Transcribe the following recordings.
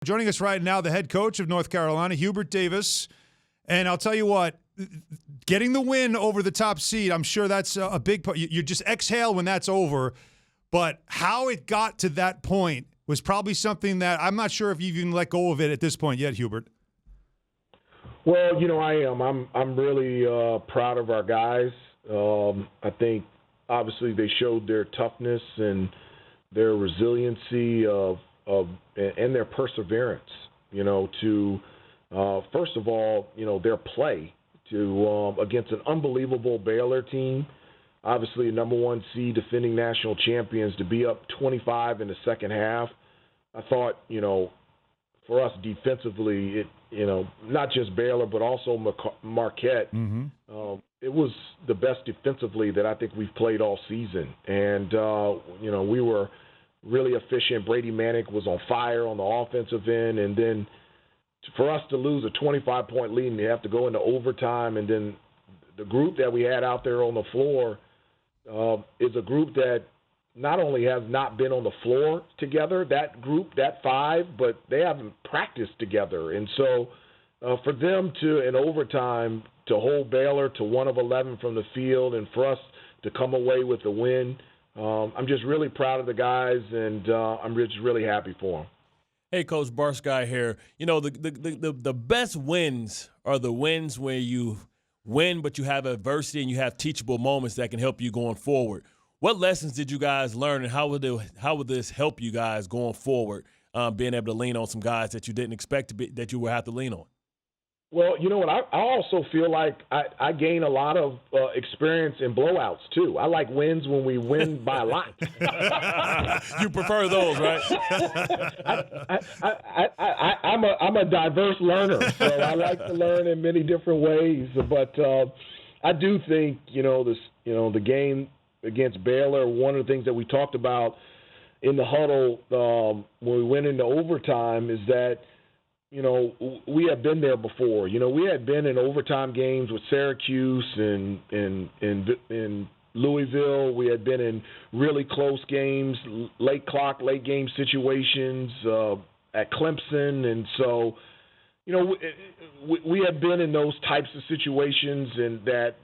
Joining us right now, the head coach of North Carolina, Hubert Davis. And I'll tell you what, getting the win over the top seed, I'm sure that's a big part. You just exhale when that's over. But how it got to that point was probably something that I'm not sure if you've even let go of it at this point yet, Hubert. Well, I am. I'm really proud of our guys. I think obviously they showed their toughness and their resiliency and their perseverance, to first of all, their play to against an unbelievable Baylor team, obviously a number one seed defending national champions, to be up 25 in the second half. I thought, for us defensively, not just Baylor but also Marquette, it was the best defensively that I think we've played all season. And, we were really efficient. Brady Manick was on fire on the offensive end. And then for us to lose a 25-point lead and they have to go into overtime, and then the group that we had out there on the floor is a group that not only has not been on the floor together, that group, that five, but they haven't practiced together. And so for them to, in overtime, to hold Baylor to 1 of 11 from the field and for us to come away with the win, I'm just really proud of the guys, and I'm just really happy for them. Hey, Coach, Bart Hahn here. The best wins are the wins where you win, but you have adversity and you have teachable moments that can help you going forward. What lessons did you guys learn, and how would this help you guys going forward, being able to lean on some guys that you didn't expect that you would have to lean on? Well, you know what? I also feel like I gain a lot of experience in blowouts, too. I like wins when we win by a lot. You prefer those, right? I'm a diverse learner, so I like to learn in many different ways. But I do think, the game against Baylor, one of the things that we talked about in the huddle when we went into overtime is that, we had been there before. We had been in overtime games with Syracuse and in Louisville. We had been in really close games, late game situations at Clemson. And so, we had been in those types of situations, and that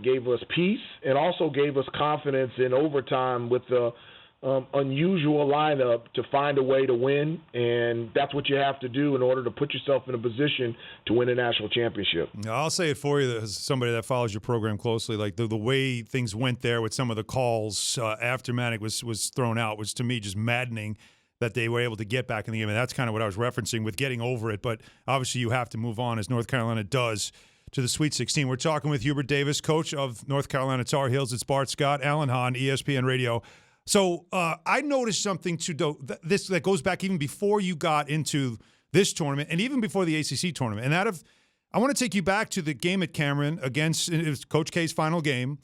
gave us peace and also gave us confidence in overtime with the unusual lineup to find a way to win, and that's what you have to do in order to put yourself in a position to win a national championship. I'll say it for you as somebody that follows your program closely. Like the way things went there with some of the calls after Manick was thrown out was, to me, just maddening that they were able to get back in the game, and that's kind of what I was referencing with getting over it. But obviously you have to move on, as North Carolina does, to the Sweet 16. We're talking with Hubert Davis, coach of North Carolina Tar Heels. It's Bart Scott, Alan Hahn, ESPN Radio. So I noticed something that goes back even before you got into this tournament and even before the ACC tournament. And I want to take you back to the game at Cameron against, it was Coach K's final game,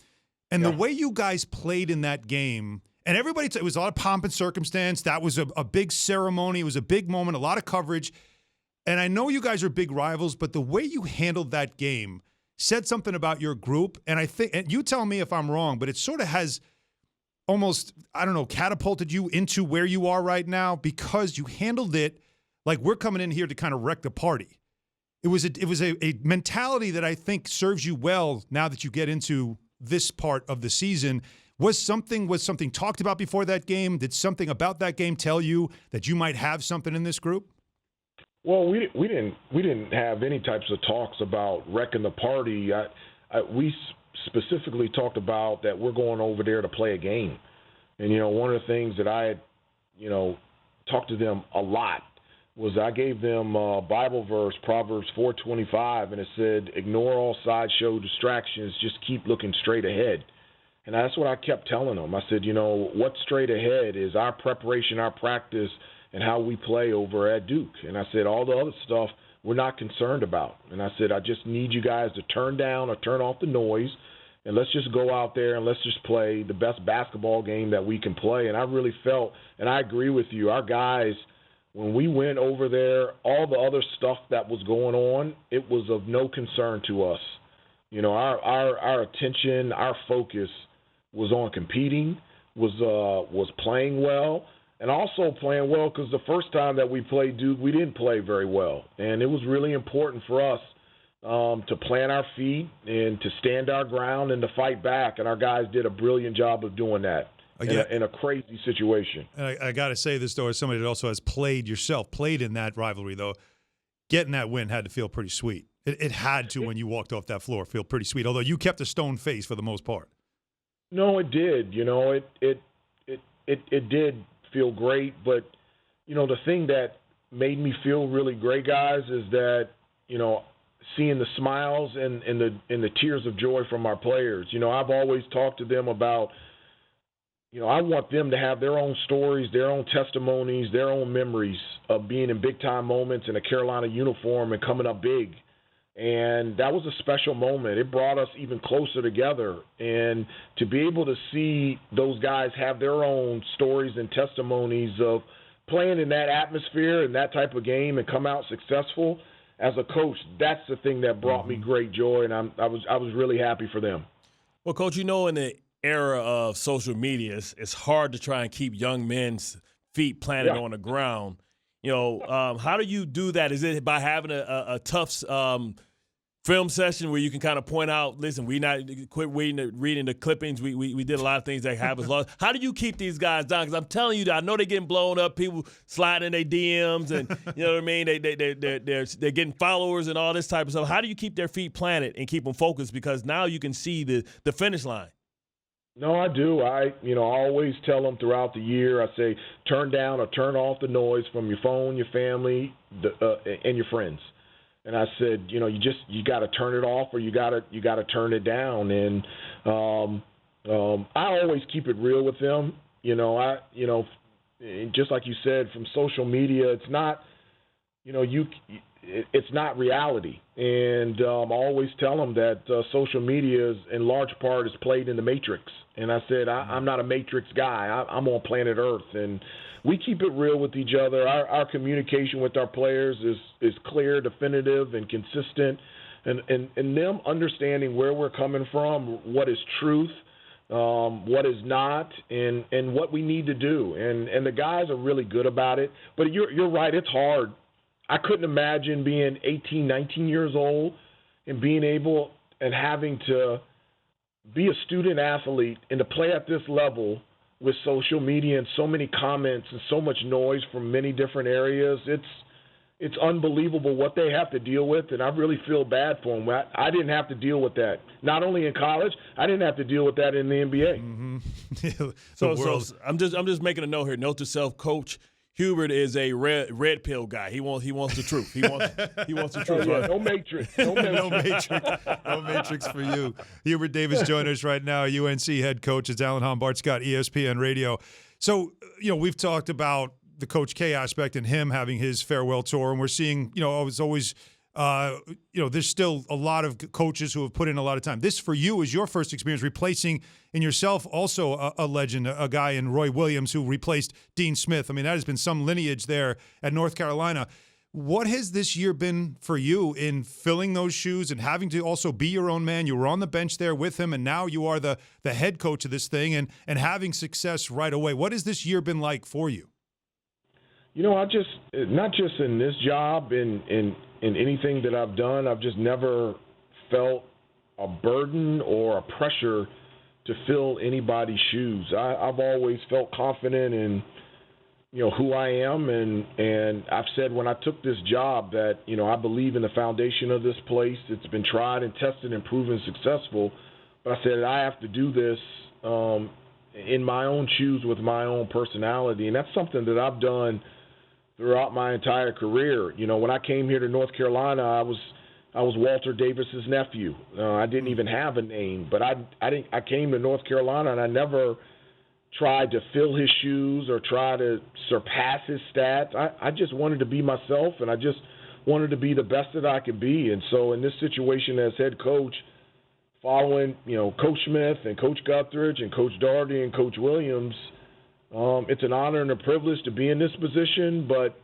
and the way you guys played in that game. And everybody, it was a lot of pomp and circumstance. That was a big ceremony. It was a big moment, a lot of coverage. And I know you guys are big rivals, but the way you handled that game said something about your group. And I think, and you tell me if I'm wrong, but it sort of has almost, catapulted you into where you are right now because you handled it like we're coming in here to kind of wreck the party. It was a mentality that I think serves you well now that you get into this part of the season. Was something talked about before that game? Did something about that game tell you that you might have something in this group? Well, we didn't have any types of talks about wrecking the party. We specifically talked about that we're going over there to play a game. And, one of the things that I had, talked to them a lot was I gave them a Bible verse, Proverbs 4:25, and it said, ignore all sideshow distractions, just keep looking straight ahead. And that's what I kept telling them. I said, what's straight ahead is our preparation, our practice, and how we play over at Duke. And I said, all the other stuff we're not concerned about. And I said, I just need you guys to turn down or turn off the noise, and let's just go out there and let's just play the best basketball game that we can play. And I really felt, and I agree with you, our guys, when we went over there, all the other stuff that was going on, it was of no concern to us. Our attention, our focus was on competing, was playing well, and also playing well, because the first time that we played Duke, we didn't play very well. And it was really important for us to plant our feet and to stand our ground and to fight back. And our guys did a brilliant job of doing that in a crazy situation. And I got to say this, though, as somebody that also has played in that rivalry, though, getting that win had to feel pretty sweet. It had to, when you walked off that floor, feel pretty sweet, although you kept a stone face for the most part. No, it did. It did feel great. But, the thing that made me feel really great, guys, is that, seeing the smiles and the tears of joy from our players. I've always talked to them about, I want them to have their own stories, their own testimonies, their own memories of being in big-time moments in a Carolina uniform and coming up big. And that was a special moment. It brought us even closer together. And to be able to see those guys have their own stories and testimonies of playing in that atmosphere and that type of game and come out successful as a coach, that's the thing that brought me great joy, and I was really happy for them. Well, Coach, in the era of social media, it's hard to try and keep young men's feet planted on the ground. How do you do that? Is it by having a tough film session where you can kind of point out, listen, we not quit reading the clippings. We did a lot of things that have us lost. How do you keep these guys down? Because I'm telling you, I know they're getting blown up. People sliding their DMs, and you know what I mean. They're getting followers and all this type of stuff. How do you keep their feet planted and keep them focused? Because now you can see the finish line. No, I do. I always tell them throughout the year. I say, turn down or turn off the noise from your phone, your family, and your friends. And I said, you got to turn it off, or you got to turn it down. And I always keep it real with them. Just like you said, from social media, it's not, it's not reality. And I always tell them that social media is, in large part, is played in the Matrix. And I said, I'm not a Matrix guy. I'm on planet Earth. And we keep it real with each other. Our communication with our players is clear, definitive, and consistent. And them understanding where we're coming from, what is truth, what is not, and what we need to do. And the guys are really good about it. But you're right, it's hard. I couldn't imagine being 18, 19 years old and being able and having to be a student athlete and to play at this level with social media and so many comments and so much noise from many different areas. It's unbelievable what they have to deal with, and I really feel bad for them. I didn't have to deal with that. Not only in college, I didn't have to deal with that in the NBA. Mm-hmm. So I'm just making a note here. Note to self, Coach Hubert is a red pill guy. He wants the truth. He wants the truth. Yeah, no Matrix. No Matrix for you. Hubert Davis joining us right now, UNC head coach. It's Alan Hahn, Bart Scott, ESPN Radio. So, we've talked about the Coach K aspect and him having his farewell tour, and we're seeing, it's always there's still a lot of coaches who have put in a lot of time. This, for you, is your first experience replacing in yourself also a legend, a guy in Roy Williams who replaced Dean Smith. I mean, that has been some lineage there at North Carolina. What has this year been for you in filling those shoes and having to also be your own man? You were on the bench there with him, and now you are the head coach of this thing and having success right away. What has this year been like for you? I just, not just in this job, in anything that I've done, I've just never felt a burden or a pressure to fill anybody's shoes. I've always felt confident in, who I am, and I've said when I took this job that, I believe in the foundation of this place. It's been tried and tested and proven successful, but I said I have to do this in my own shoes with my own personality, and that's something that I've done throughout my entire career. When I came here to North Carolina, I was Walter Davis's nephew. I didn't even have a name, but I came to North Carolina and I never tried to fill his shoes or try to surpass his stats. I just wanted to be myself, and I just wanted to be the best that I could be. And so in this situation as head coach, following Coach Smith and Coach Guthridge and Coach Daugherty and Coach Williams, it's an honor and a privilege to be in this position, but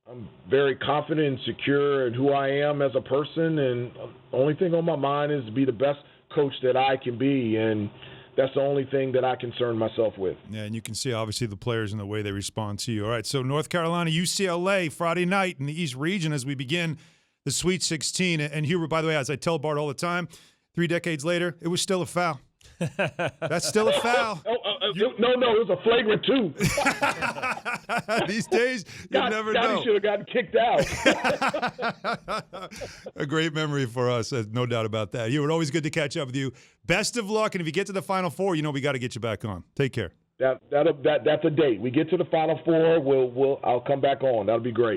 I'm very confident and secure in who I am as a person, and the only thing on my mind is to be the best coach that I can be. And that's the only thing that I concern myself with. Yeah, and you can see, obviously, the players and the way they respond to you. All right, so North Carolina, UCLA, Friday night in the East Region as we begin the Sweet 16. And Hubert, by the way, as I tell Bart all the time, 3 decades later, it was still a foul. That's still a foul. No, it was a flagrant 2. These days, you never know. He should have gotten kicked out. A great memory for us, no doubt about that. Hubert, always good to catch up with you. Best of luck, and if you get to the Final Four, we got to get you back on. Take care. That's a date. We get to the Final Four, I'll come back on. That'll be great.